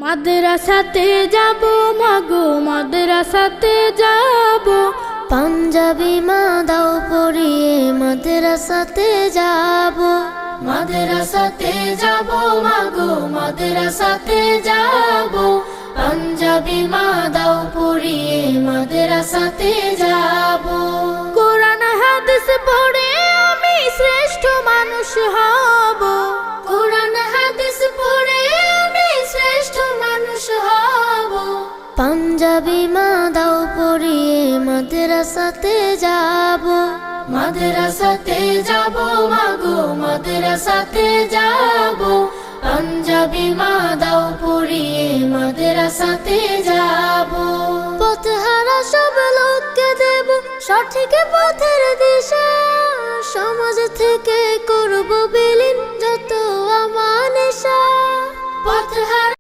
মাদ্রাসাতে যাব মাগো মাদ্রাসাতে যাব, পাঞ্জাবি মা দাও পরিয়ে মাদ্রাসাতে যাব। মাদ্রাসাতে যাব মাগো মাদ্রাসাতে যাব, পাঞ্জাবি মা দাও পরিয়ে মাদ্রাসাতে যাব। কোরআন হাদিস পড়ে আমি শ্রেষ্ঠ মানুষ হব, কোরআন হাদিস পড়ে আমি শ্রেষ্ঠ মানুষ হব। পাঞ্জাবি মা দাও পরিয়ে মাদ্রাসাতে যাব। মাদ্রাসাতে যাব মাগো মাদ্রাসাতে যাব, পাঞ্জাবি মা দাও পরিয়ে মাদ্রাসাতে যাব। পথহারা সব লোককে দেব সঠিক পথের দিশা, সমাজ থেকে করব বিলীন যত আমানেশা। পথহারা